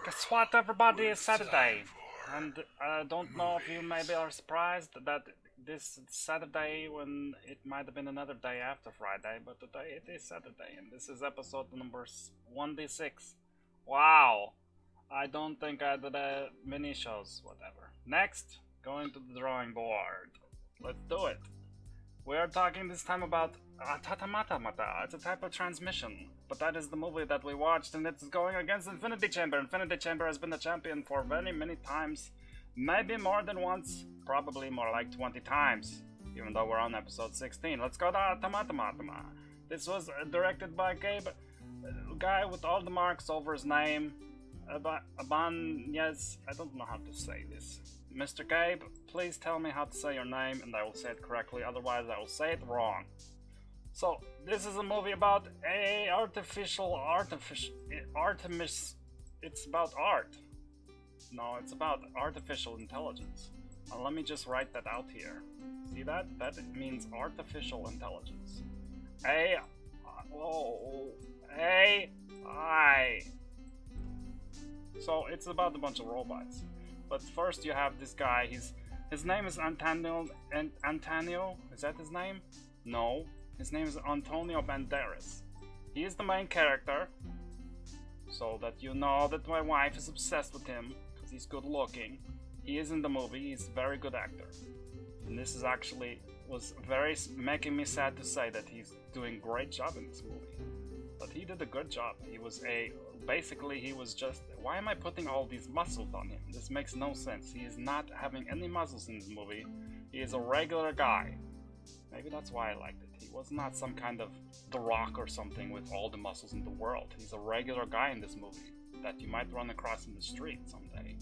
Guess what, everybody? It's Saturday, and I don't know if you maybe are surprised that this Saturday, when it might have been another day after Friday, but today it is Saturday, and this is episode number 1d6. Wow, I don't think I did a mini shows, whatever. Next, going to the drawing board. Let's do it. We are talking this time about AUTOMATA. It's a type of transmission, but that is the movie that we watched, and it's going against Infinity Chamber. Infinity Chamber has been the champion for very many times, maybe more than once, probably more like 20 times, even though we're on episode 16. Let's go to AUTOMATA. This was directed by Gabe, a guy with all the marks over his name. Yes, I don't know how to say this. Mr. Gabe, please tell me how to say your name and I will say it correctly, otherwise I will say it wrong. So, this is a movie about a Artemis, it's about art. No, it's about artificial intelligence. Now, let me just write that out here. See that? That means artificial intelligence. AI. So, it's about a bunch of robots. But first you have this guy, his name is Antonio, is that his name? No, his name is Antonio Banderas. He is the main character, so that you know that my wife is obsessed with him, because he's good looking. He is in the movie, he's a very good actor. And this is actually, was very making me sad to say that he's doing a great job in this movie. But he did a good job. Basically he was just, why am I putting all these muscles on him? This makes no sense. He is not having any muscles in this movie. He is a regular guy. Maybe that's why I liked it. He was not some kind of The Rock or something with all the muscles in the world. He's a regular guy in this movie that you might run across in the street someday.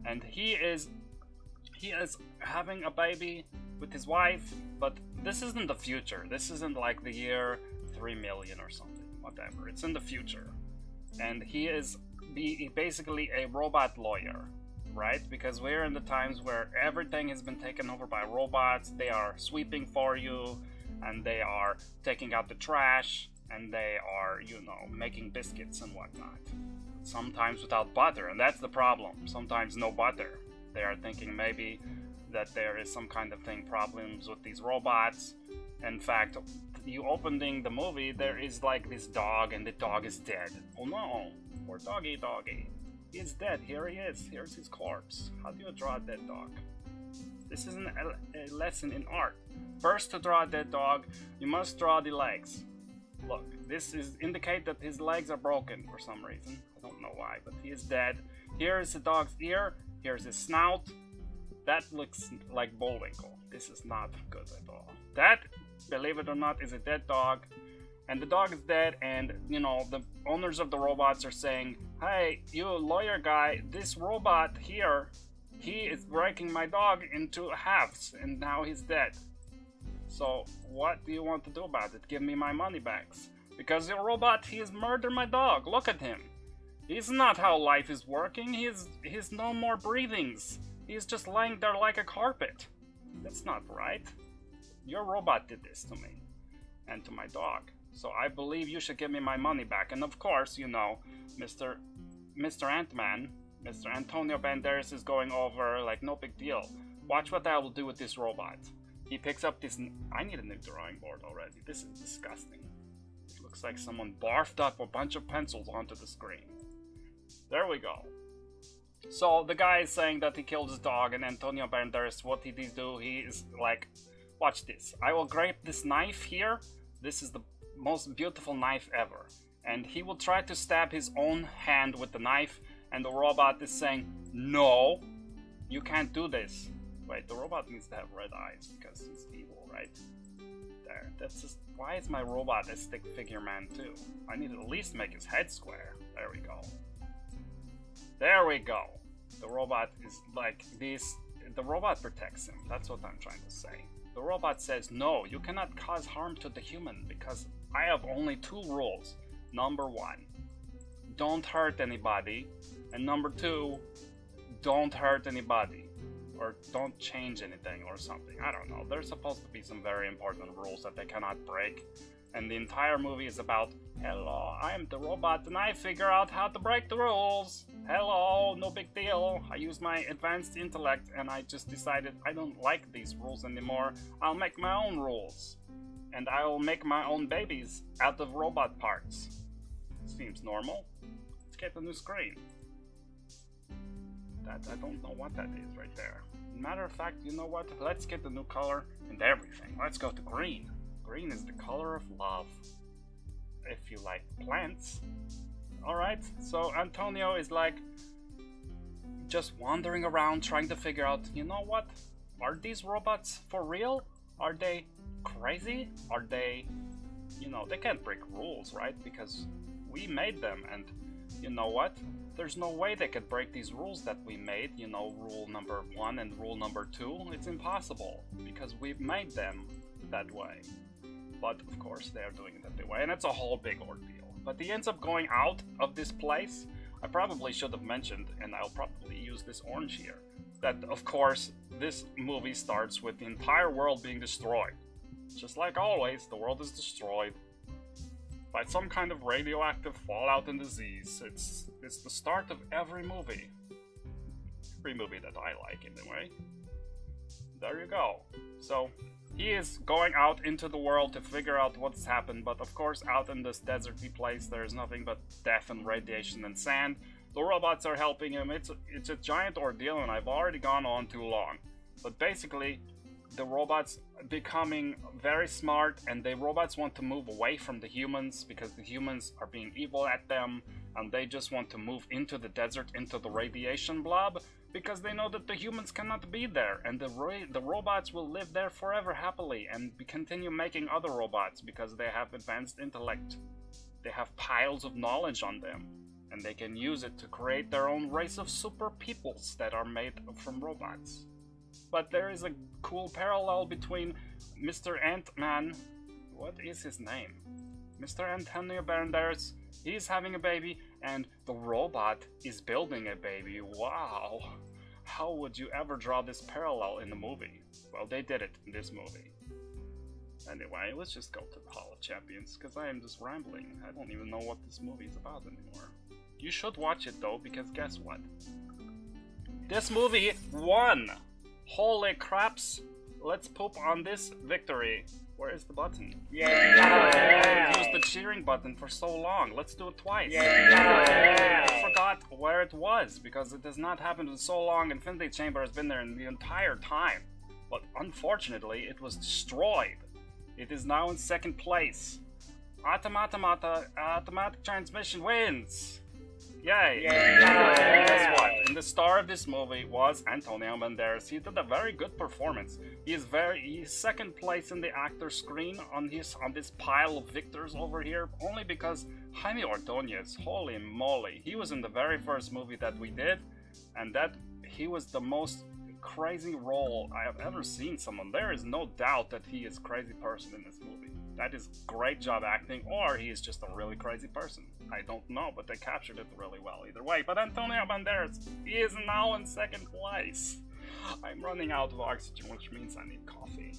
And he is having a baby with his wife, but this isn't the future. This isn't like the year 3 million or something, whatever. It's in the future. And he is basically a robot lawyer, right? Because we're in the times where everything has been taken over by robots. They are sweeping for you, and they are taking out the trash, and they are, making biscuits and whatnot. Sometimes without butter, and that's the problem. Sometimes no butter. They are thinking maybe that there is some kind of problems with these robots. In fact, you opening the movie, there is like this dog, and the dog is dead. Oh no, poor doggy. He's dead. Here he is. Here's his corpse. How do you draw a dead dog? This isn't a lesson in art. First, to draw a dead dog, you must draw the legs. Look, this is indicate that his legs are broken for some reason. I don't know why, but he is dead. Here is the dog's ear. Here's his snout. That looks like Bullwinkle. This is not good at all. That, believe it or not, is a dead dog, and the dog is dead, and the owners of the robots are saying, hey, you lawyer guy, this robot here, he is breaking my dog into halves, and now he's dead. So what do you want to do about it? Give me my money back. Because your robot, he has murdered my dog. Look at him. He's not how life is working. He's no more breathings. He's just laying there like a carpet. That's not right. Your robot did this to me and to my dog. So I believe you should give me my money back. And of course, Mr. Ant-Man, Mr. Antonio Banderas is going over like no big deal. Watch what I will do with this robot. He picks up this. I need a new drawing board already. This is disgusting. It looks like someone barfed up a bunch of pencils onto the screen. There we go. So the guy is saying that he killed his dog, and Antonio Banderas, what he do? He is like, watch this. I will grab this knife here. This is the most beautiful knife ever. And he will try to stab his own hand with the knife, and the robot is saying, no, you can't do this. Wait, the robot needs to have red eyes because he's evil, right? There, that's just, why is my robot a stick figure man too? I need to at least make his head square. There we go. There we go. The robot is like this. The robot protects him. That's what I'm trying to say. The robot says, no, you cannot cause harm to the human because I have only 2 rules. Number 1, don't hurt anybody. And number 2, don't hurt anybody. Or don't change anything or something. I don't know. There's supposed to be some very important rules that they cannot break. And the entire movie is about Hello, I'm the robot and I figure out how to break the rules. Hello, no big deal. I use my advanced intellect and I just decided I don't like these rules anymore. I'll make my own rules. And I'll make my own babies out of robot parts. Seems normal. Let's get a new screen. I don't know what that is right there. Matter of fact, you know what? Let's get the new color and everything. Let's go to green. Green is the color of love. If you like plants. Alright, so Antonio is like just wandering around trying to figure out, you know what? Are these robots for real? Are they crazy? Are they, you know, they can't break rules, right? Because we made them, and you know what? There's no way they could break these rules that we made, you know, rule number 1 and rule number 2. It's impossible, because we've made them that way. But of course they are doing it that way, and it's a whole big ordeal. But he ends up going out of this place. I probably should have mentioned, and I'll probably use this orange here, that of course this movie starts with the entire world being destroyed. Just like always, the world is destroyed by some kind of radioactive fallout and disease. It's the start of every movie. Every movie that I like, anyway. There you go. So he is going out into the world to figure out what's happened, but of course out in this deserty place there's nothing but death and radiation and sand. The robots are helping him. It's a giant ordeal, and I've already gone on too long. But basically, the robots becoming very smart, and the robots want to move away from the humans because the humans are being evil at them, and they just want to move into the desert, into the radiation blob, because they know that the humans cannot be there, and the robots will live there forever happily and continue making other robots because they have advanced intellect. They have piles of knowledge on them, and they can use it to create their own race of super peoples that are made from robots. But there is a cool parallel between Mr. Ant-Man, what is his name? Mr. Antonio Banderas, he's having a baby, and the robot is building a baby. Wow! How would you ever draw this parallel in the movie? Well, they did it in this movie. Anyway, let's just go to the Hall of Champions, because I am just rambling. I don't even know what this movie is about anymore. You should watch it though, because guess what? This movie won! Holy craps! Let's poop on this victory. Where is the button? Yeah! I used the cheering button for so long. Let's do it twice. Yeah! I forgot where it was, because it has not happened in so long. Infinity Chamber has been there in the entire time. But unfortunately, it was destroyed. It is now in second place. AUTOMATA, automatic transmission wins! Yay! Guess what? And the star of this movie was Antonio Banderas. He did a very good performance. He's second place in the actor screen on this pile of victors over here, only because Jaime Ordóñez, holy moly, he was in the very first movie that we did, and that he was the most crazy role I have ever seen someone. There is no doubt that he is a crazy person in this movie. That is great job acting, or he is just a really crazy person. I don't know, but they captured it really well either way. But Antonio Banderas, he is now in second place. I'm running out of oxygen, which means I need coffee.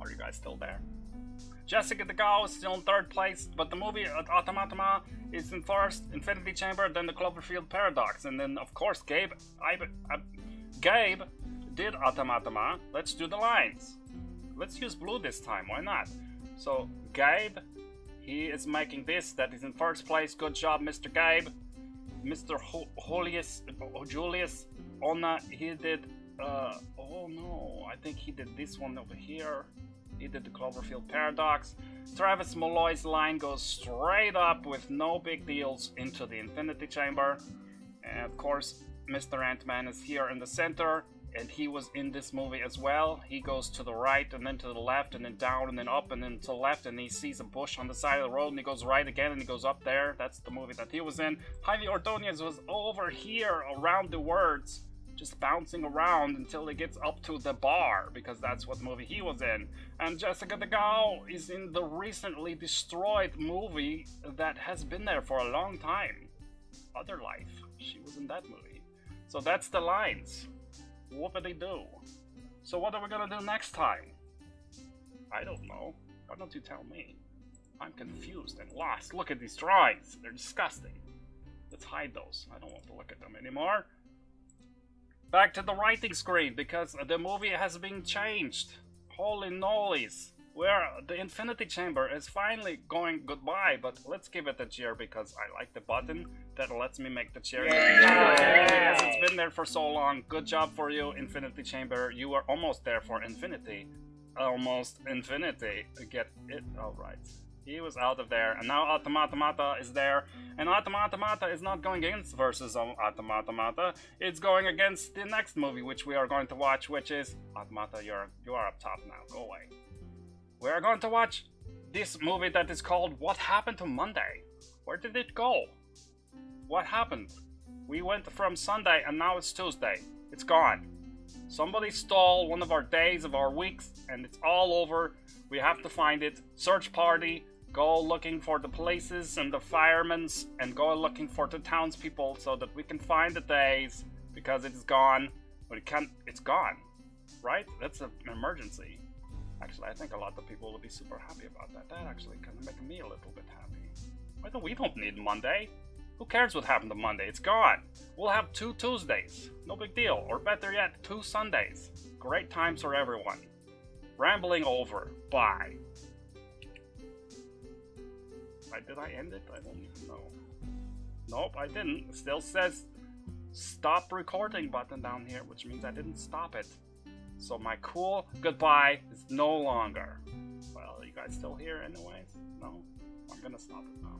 Are you guys still there? Jessica the Cow is still in third place, but the movie AUTOMATA is in first, Infinity Chamber, then the Cloverfield Paradox, and then of course Gabe did AUTOMATA. Let's do the lines. Let's use blue this time, why not? So Gabe, he is making this, that is in first place. Good job, Mr. Gabe. Mr. Julius Ona, he did oh no, I think he did this one over here. He did the Cloverfield Paradox. Travis Malloy's line goes straight up with no big deals into the Infinity Chamber. And of course, Mr. Ant-Man is here in the center, and he was in this movie as well. He goes to the right, and then to the left, and then down, and then up, and then to the left, and he sees a bush on the side of the road, and he goes right again, and he goes up there. That's the movie that he was in. Jaime Ordóñez was over here around the words, just bouncing around until he gets up to the bar, because that's what movie he was in. And Jessica the Cow is in the recently destroyed movie that has been there for a long time. Other Life. She was in that movie. So that's the lines. Whoopity-doo. So what are we gonna do next time? I don't know. Why don't you tell me? I'm confused and lost. Look at these drawings. They're disgusting. Let's hide those. I don't want to look at them anymore. Back to the writing screen, because the movie has been changed. Holy nollies. Where the Infinity Chamber is finally going goodbye, but let's give it a cheer because I like the button that lets me make the cheer. Yes, it's been there for so long. Good job for you, Infinity Chamber. You were almost there for infinity. Almost infinity. Get it? Oh, right. He was out of there, and now AUTOMATA is there. And AUTOMATA is not going against versus AUTOMATA. It's going against the next movie, which we are going to watch, which is AUTOMATA. You are up top now. Go away. We are going to watch this movie that is called What Happened to Monday? Where did it go? What happened? We went from Sunday and now it's Tuesday. It's gone. Somebody stole one of our days of our weeks and it's all over. We have to find it. Search party. Go looking for the places and the firemen and go looking for the townspeople so that we can find the days because it's gone. But it's gone. Right? That's an emergency. Actually, I think a lot of people will be super happy about that. That actually can make me a little bit happy. We don't need Monday. Who cares what happened to Monday? It's gone. We'll have 2 Tuesdays. No big deal. Or better yet, 2 Sundays. Great times for everyone. Rambling over. Bye. Did I end it? I don't even know. Nope, I didn't. It still says stop recording button down here, which means I didn't stop it. So my cool goodbye is no longer. Well, are you guys still here anyways? No? I'm gonna stop it now.